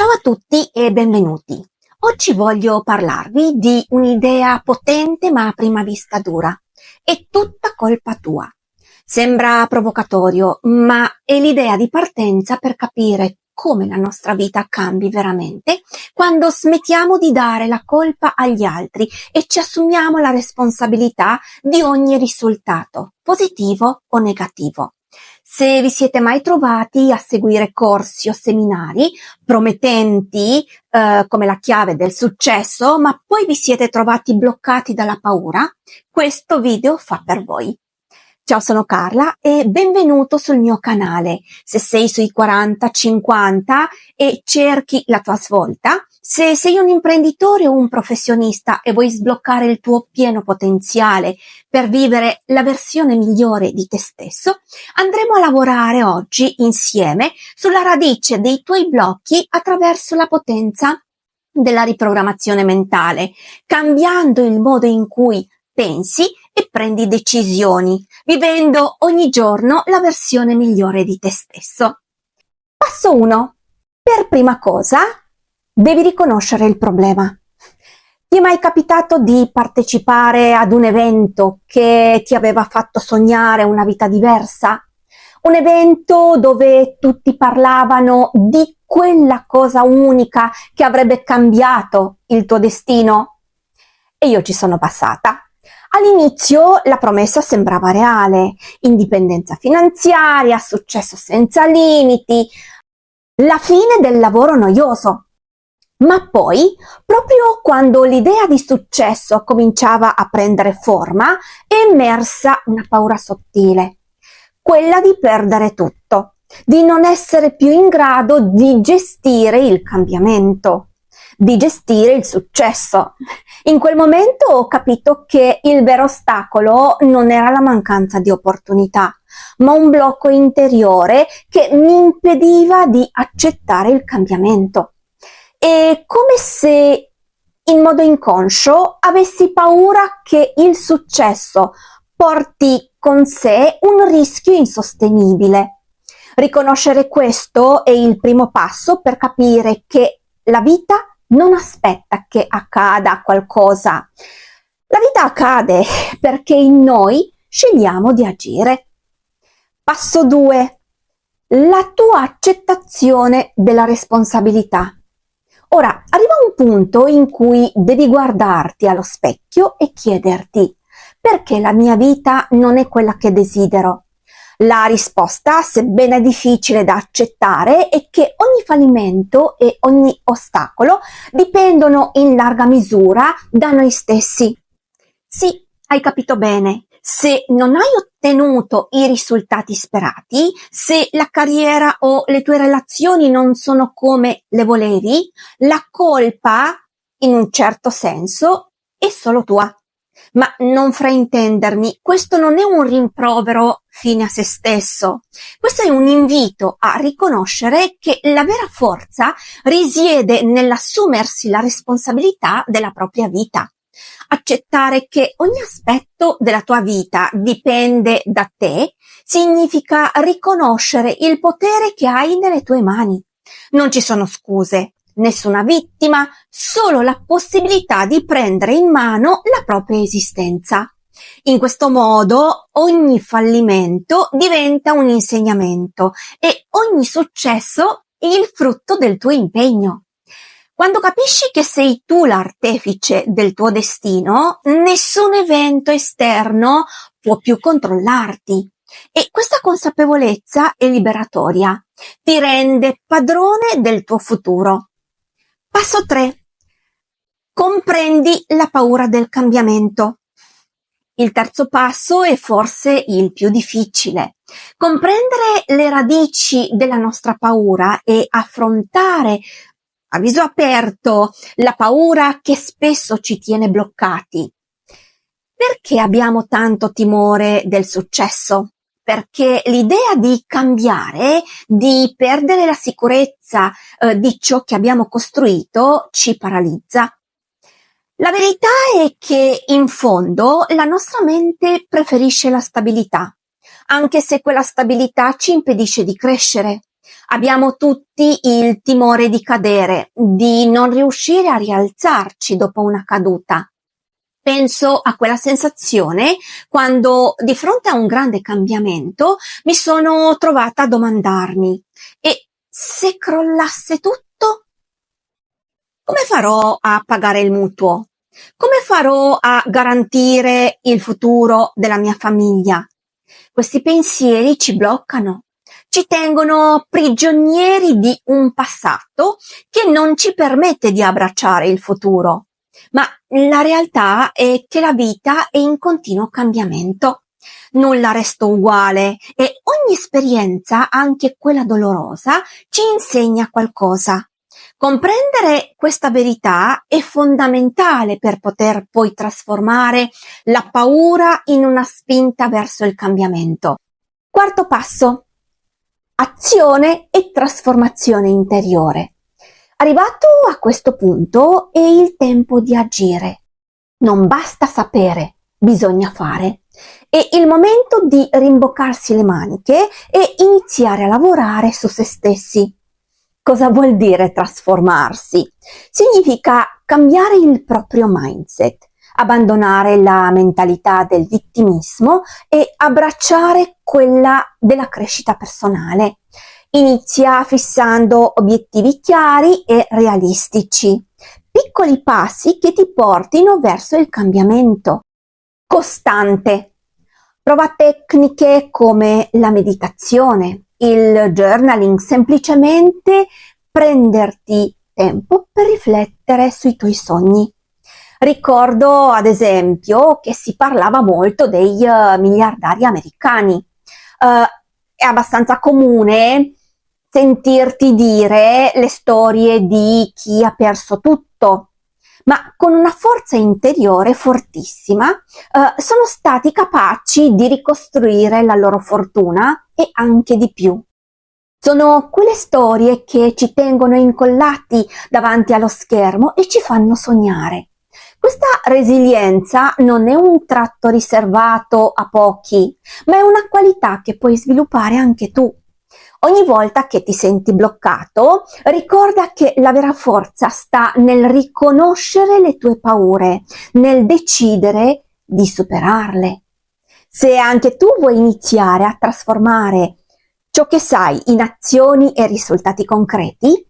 Ciao a tutti e benvenuti. Oggi voglio parlarvi di un'idea potente ma a prima vista dura. È tutta colpa tua. Sembra provocatorio, ma è l'idea di partenza per capire come la nostra vita cambi veramente quando smettiamo di dare la colpa agli altri e ci assumiamo la responsabilità di ogni risultato, positivo o negativo. Se vi siete mai trovati a seguire corsi o seminari promettenti come la chiave del successo, ma poi vi siete trovati bloccati dalla paura, questo video fa per voi. Ciao, sono Carla e benvenuto sul mio canale. Se sei sui 40-50 e cerchi la tua svolta, se sei un imprenditore o un professionista e vuoi sbloccare il tuo pieno potenziale per vivere la versione migliore di te stesso, andremo a lavorare oggi insieme sulla radice dei tuoi blocchi attraverso la potenza della riprogrammazione mentale, cambiando il modo in cui pensi e prendi decisioni, vivendo ogni giorno la versione migliore di te stesso. Passo 1. Per prima cosa, devi riconoscere il problema. Ti è mai capitato di partecipare ad un evento che ti aveva fatto sognare una vita diversa? Un evento dove tutti parlavano di quella cosa unica che avrebbe cambiato il tuo destino? E io ci sono passata. All'inizio la promessa sembrava reale: indipendenza finanziaria, successo senza limiti, la fine del lavoro noioso. Ma poi, proprio quando l'idea di successo cominciava a prendere forma, è emersa una paura sottile, quella di perdere tutto, di non essere più in grado di gestire il cambiamento, di gestire il successo. In quel momento ho capito che il vero ostacolo non era la mancanza di opportunità, ma un blocco interiore che mi impediva di accettare il cambiamento. È come se in modo inconscio avessi paura che il successo porti con sé un rischio insostenibile. Riconoscere questo è il primo passo per capire che la vita non aspetta che accada qualcosa. La vita accade perché in noi scegliamo di agire. Passo 2. La tua accettazione della responsabilità. Ora, arriva un punto in cui devi guardarti allo specchio e chiederti: perché la mia vita non è quella che desidero? La risposta, sebbene difficile da accettare, è che ogni fallimento e ogni ostacolo dipendono in larga misura da noi stessi. Sì, hai capito bene. Se non hai ottenuto i risultati sperati, se la carriera o le tue relazioni non sono come le volevi, la colpa, in un certo senso, è solo tua. Ma non fraintendermi, questo non è un rimprovero fine a se stesso. Questo è un invito a riconoscere che la vera forza risiede nell'assumersi la responsabilità della propria vita. Accettare che ogni aspetto della tua vita dipende da te significa riconoscere il potere che hai nelle tue mani. Non ci sono scuse, nessuna vittima, solo la possibilità di prendere in mano la propria esistenza. In questo modo ogni fallimento diventa un insegnamento e ogni successo è il frutto del tuo impegno. Quando capisci che sei tu l'artefice del tuo destino, nessun evento esterno può più controllarti. E questa consapevolezza è liberatoria, ti rende padrone del tuo futuro. Passo 3. Comprendi la paura del cambiamento. Il terzo passo è forse il più difficile. Comprendere le radici della nostra paura e affrontare a viso aperto la paura che spesso ci tiene bloccati. Perché abbiamo tanto timore del successo? Perché l'idea di cambiare, di perdere la sicurezza di ciò che abbiamo costruito ci paralizza. La verità è che in fondo la nostra mente preferisce la stabilità, anche se quella stabilità ci impedisce di crescere. Abbiamo tutti il timore di cadere, di non riuscire a rialzarci dopo una caduta. Penso a quella sensazione quando di fronte a un grande cambiamento mi sono trovata a domandarmi: e se crollasse tutto? Come farò a pagare il mutuo? Come farò a garantire il futuro della mia famiglia? Questi pensieri ci bloccano, ci tengono prigionieri di un passato che non ci permette di abbracciare il futuro. Ma la realtà è che la vita è in continuo cambiamento. Nulla resta uguale e ogni esperienza, anche quella dolorosa, ci insegna qualcosa. Comprendere questa verità è fondamentale per poter poi trasformare la paura in una spinta verso il cambiamento. Quarto passo: azione e trasformazione interiore. Arrivato a questo punto è il tempo di agire. Non basta sapere, bisogna fare. È il momento di rimboccarsi le maniche e iniziare a lavorare su se stessi. Cosa vuol dire trasformarsi? Significa cambiare il proprio mindset, abbandonare la mentalità del vittimismo e abbracciare quella della crescita personale. Inizia fissando obiettivi chiari e realistici, piccoli passi che ti portino verso il cambiamento. Costante. Prova tecniche come la meditazione, il journaling, semplicemente prenderti tempo per riflettere sui tuoi sogni. Ricordo ad esempio che si parlava molto dei miliardari americani. È abbastanza comune sentirti dire le storie di chi ha perso tutto, ma con una forza interiore fortissima sono stati capaci di ricostruire la loro fortuna e anche di più. Sono quelle storie che ci tengono incollati davanti allo schermo e ci fanno sognare. Questa resilienza non è un tratto riservato a pochi, ma è una qualità che puoi sviluppare anche tu. Ogni volta che ti senti bloccato, ricorda che la vera forza sta nel riconoscere le tue paure, nel decidere di superarle. Se anche tu vuoi iniziare a trasformare ciò che sai in azioni e risultati concreti,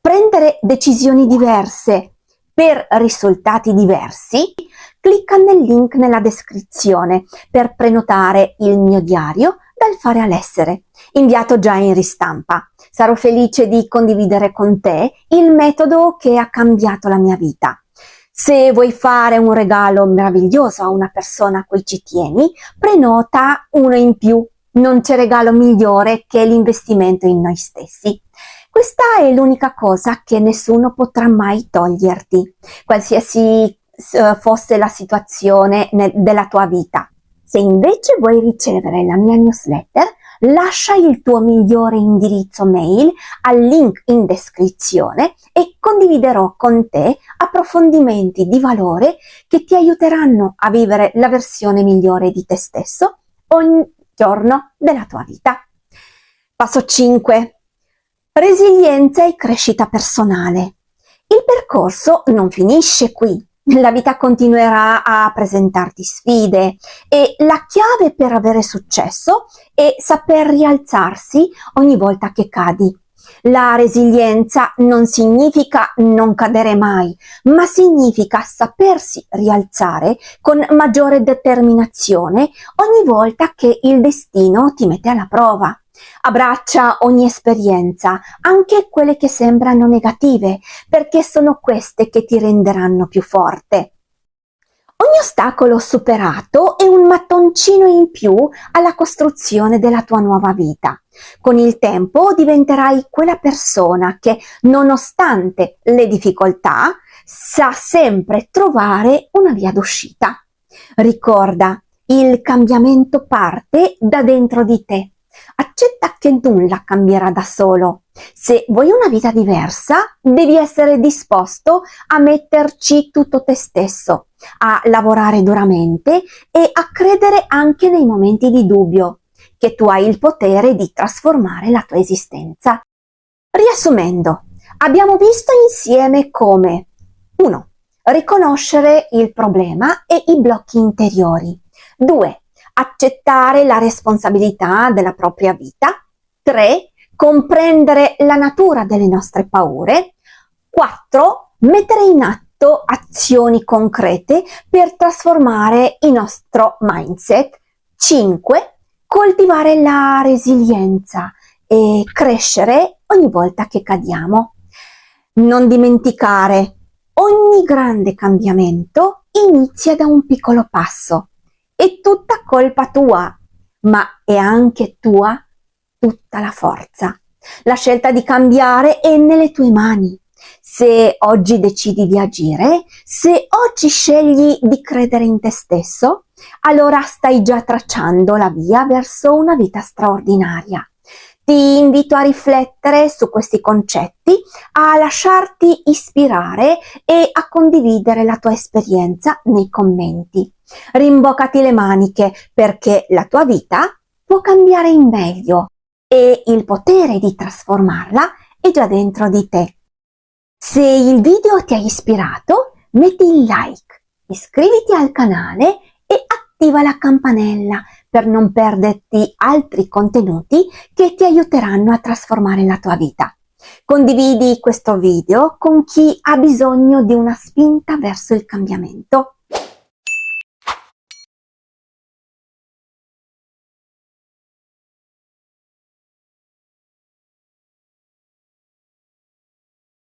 prendere decisioni diverse per risultati diversi, clicca nel link nella descrizione per prenotare il mio diario dal fare all'essere, inviato già in ristampa. Sarò felice di condividere con te il metodo che ha cambiato la mia vita. Se vuoi fare un regalo meraviglioso a una persona a cui ci tieni, prenota uno in più. Non c'è regalo migliore che l'investimento in noi stessi. Questa è l'unica cosa che nessuno potrà mai toglierti, qualsiasi fosse la situazione della tua vita. Se invece vuoi ricevere la mia newsletter, lascia il tuo migliore indirizzo mail al link in descrizione e condividerò con te approfondimenti di valore che ti aiuteranno a vivere la versione migliore di te stesso ogni giorno della tua vita. Passo 5. Resilienza e crescita personale. Il percorso non finisce qui. La vita continuerà a presentarti sfide e la chiave per avere successo è saper rialzarsi ogni volta che cadi. La resilienza non significa non cadere mai, ma significa sapersi rialzare con maggiore determinazione ogni volta che il destino ti mette alla prova. Abbraccia ogni esperienza, anche quelle che sembrano negative, perché sono queste che ti renderanno più forte. Ogni ostacolo superato è un mattoncino in più alla costruzione della tua nuova vita. Con il tempo diventerai quella persona che, nonostante le difficoltà, sa sempre trovare una via d'uscita. Ricorda, il cambiamento parte da dentro di te. Accetta che nulla cambierà da solo. Se vuoi una vita diversa, devi essere disposto a metterci tutto te stesso, a lavorare duramente e a credere anche nei momenti di dubbio. che tu hai il potere di trasformare la tua esistenza. Riassumendo, abbiamo visto insieme come 1. Riconoscere il problema e i blocchi interiori. 2. Accettare la responsabilità della propria vita. 3. Comprendere la natura delle nostre paure. 4. Mettere in atto azioni concrete per trasformare il nostro mindset. 5. Coltivare la resilienza e crescere ogni volta che cadiamo. Non dimenticare, ogni grande cambiamento inizia da un piccolo passo. È tutta colpa tua, ma è anche tua tutta la forza. La scelta di cambiare è nelle tue mani. Se oggi decidi di agire, se oggi scegli di credere in te stesso, allora stai già tracciando la via verso una vita straordinaria. Ti invito a riflettere su questi concetti, a lasciarti ispirare e a condividere la tua esperienza nei commenti. Rimboccati le maniche perché la tua vita può cambiare in meglio e il potere di trasformarla è già dentro di te. Se il video ti ha ispirato, metti il like, iscriviti al canale e attiva la campanella per non perderti altri contenuti che ti aiuteranno a trasformare la tua vita. Condividi questo video con chi ha bisogno di una spinta verso il cambiamento.